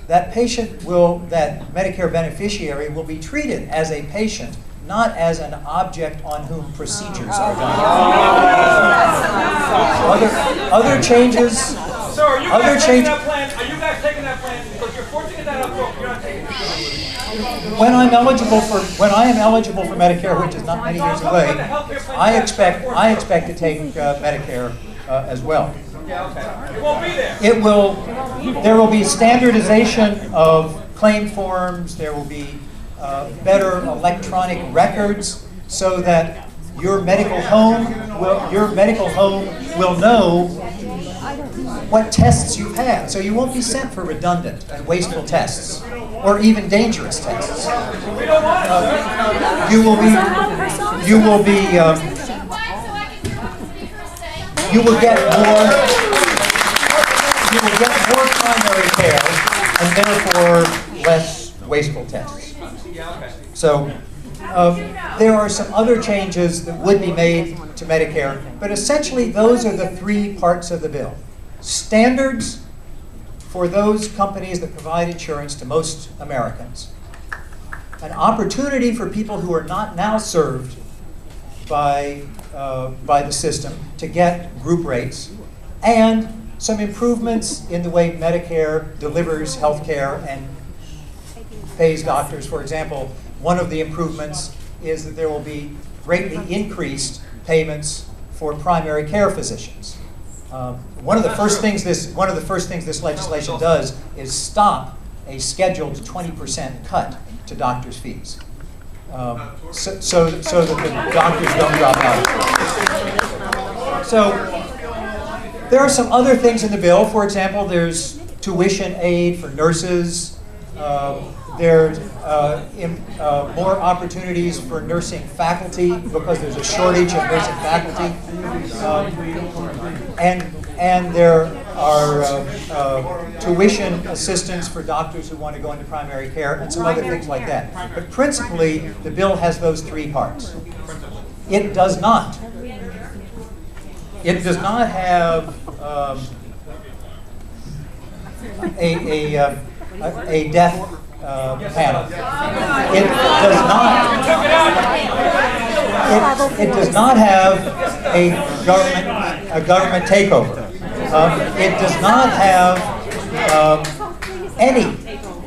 that Medicare beneficiary will be treated as a patient, not as an object on whom procedures are done. Other changes. So are you guys taking that plan? Are you guys taking that plan? Because you're forcing it down our throat. You're not taking it. When I am eligible for Medicare, which is not many years away, I expect to take Medicare as well. Yeah, okay. It won't be there. There will be standardization of claim forms. There will be better electronic records, so that your medical home will know what tests you've had. So you won't be sent for redundant and wasteful tests, or even dangerous tests. You will get more primary care, and therefore less wasteful tests. So there are some other changes that would be made to Medicare, but essentially those are the three parts of the bill. Standards for those companies that provide insurance to most Americans. An opportunity for people who are not now served by the system to get group rates, and some improvements in the way Medicare delivers health care and pays doctors. For example, one of the improvements is that there will be greatly increased payments for primary care physicians. One of the first things this legislation does is stop a scheduled 20% cut to doctors' fees, so that the doctors don't drop out. So there are some other things in the bill. For example, there's tuition aid for nurses. There's more opportunities for nursing faculty, because there's a shortage of nursing faculty. And there are tuition assistance for doctors who want to go into primary care, and some other things like that. But principally, the bill has those three parts. It does not have a death panel. It does not have a government takeover. It does not have any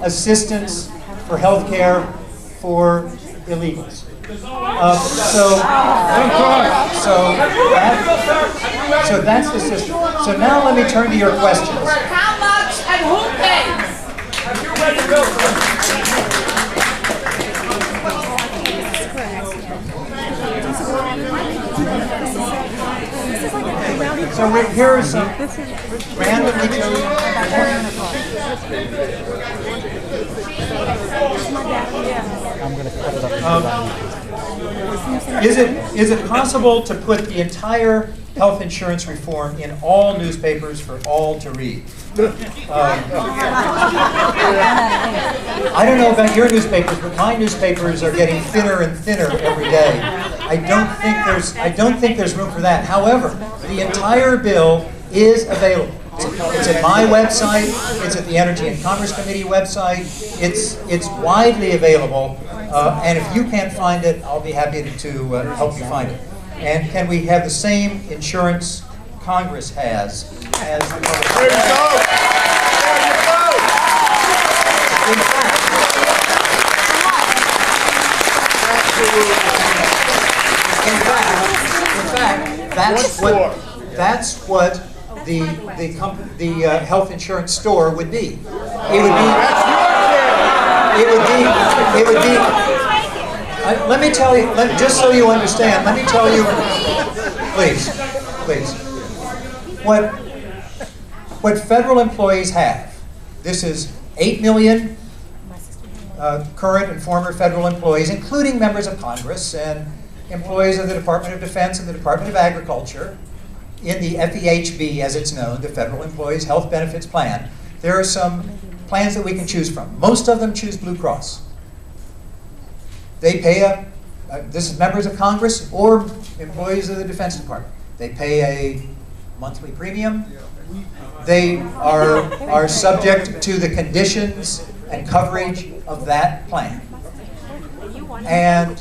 assistance for health care for illegals. So that's the system. So now let me turn to your questions. How much and who pays? Have you read the bill, sir? So here are some randomly chosen. I'm going to cut it up. Is it possible to put the entire health insurance reform in all newspapers for all to read? I don't know about your newspapers, but my newspapers are getting thinner and thinner every day. I don't think there's room for that. However, the entire bill is available. It's at my website. It's at the Energy and Commerce Committee website. It's widely available. And if you can't find it, I'll be happy to help you find it. And can we have the same insurance Congress has as the public? There you go. There you go. In fact, that's what the health insurance store would be. It would be. Let me tell you, just so you understand, let me tell you, please. What federal employees have, this is 8 million current and former federal employees, including members of Congress and employees of the Department of Defense and the Department of Agriculture, in the FEHB, as it's known, the Federal Employees Health Benefits Plan. There are some plans that we can choose from. Most of them choose Blue Cross. They pay this is members of Congress or employees of the Defense Department. They pay a monthly premium. they are subject to the conditions and coverage of that plan. And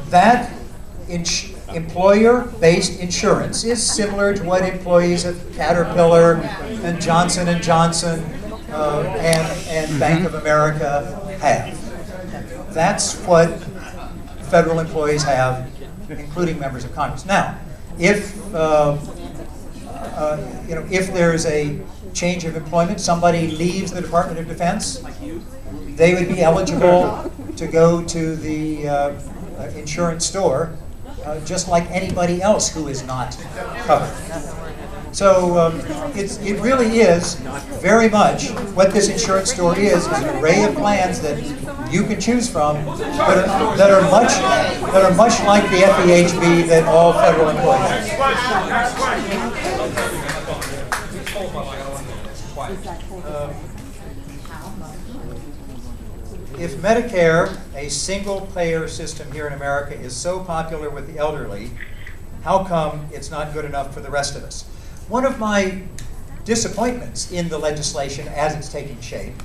that employer-based insurance is similar to what employees at Caterpillar and Johnson & Johnson and Bank of America have. That's what federal employees have, including members of Congress. Now, if if there's a change of employment, somebody leaves the Department of Defense, they would be eligible to go to the insurance store just like anybody else who is not covered. So it really is very much what this insurance store is an array of plans that you can choose from that are much like the FEHB that all federal employees have. If Medicare, a single-payer system here in America, is so popular with the elderly, how come it's not good enough for the rest of us? One of my disappointments in the legislation as it's taking shape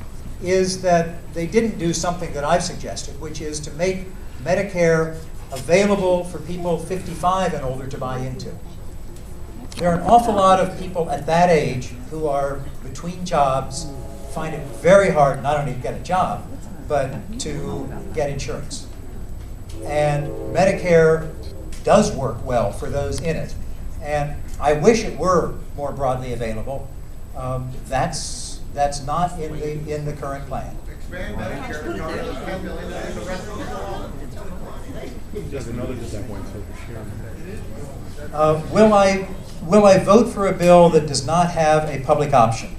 is that they didn't do something that I've suggested, which is to make Medicare available for people 55 and older to buy into. There are an awful lot of people at that age who are between jobs, find it very hard not only to get a job, but to get insurance. And Medicare does work well for those in it. And I wish it were more broadly available. That's not in the current plan. Expand Medicare to cover the 10 million and the rest of the world. Just another disappointment for sure. Will I vote for a bill that does not have a public option?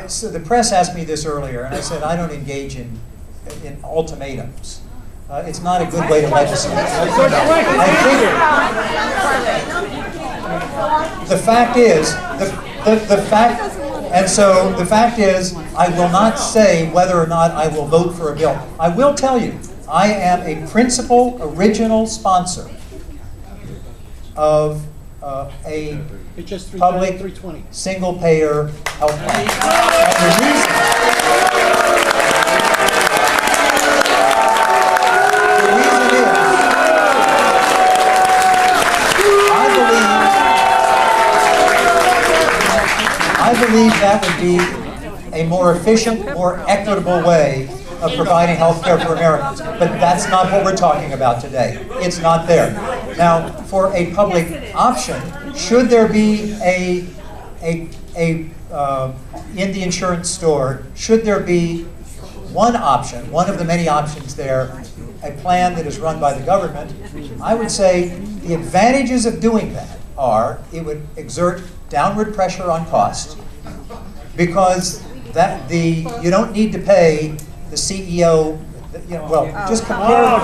So the press asked me this earlier, and I said I don't engage in ultimatums. It's not a good way to legislate. I think the fact is, the fact is, I will not say whether or not I will vote for a bill. I will tell you, I am a principal original sponsor of a public single-payer health plan. And the reason is, I believe that would be a more efficient, more equitable way of providing health care for Americans. But that's not what we're talking about today. It's not there. Now, for a public option, should there be in the insurance store, should there be one option, one of the many options there, a plan that is run by the government, I would say the advantages of doing that are it would exert downward pressure on cost because you don't need to pay the CEO, just compare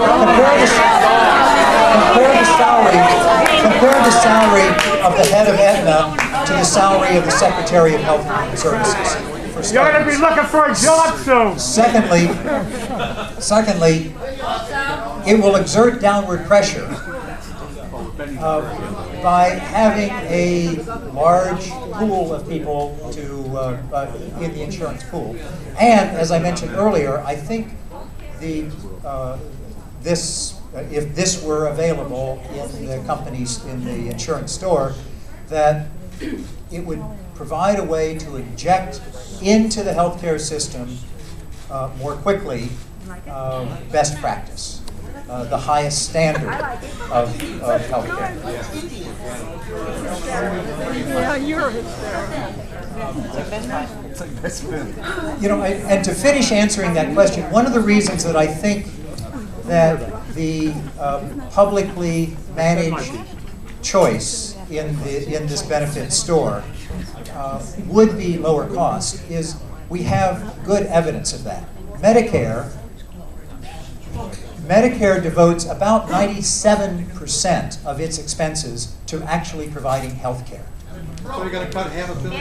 the salary of the head of Aetna to the salary of the Secretary of Health and Human Services. You're going to be looking for a job soon. Secondly, it will exert downward pressure by having a large pool of people in the insurance pool. And as I mentioned earlier, I think if this were available in the companies in the insurance store, that it would provide a way to inject into the healthcare system more quickly best practice, the highest standard of healthcare. Yeah, you're And to finish answering that question, one of the reasons that I think that the publicly managed choice in this benefit store would be lower cost is we have good evidence of that. Medicare devotes about 97% of its expenses to actually providing health care. So you're going to cut half a bill?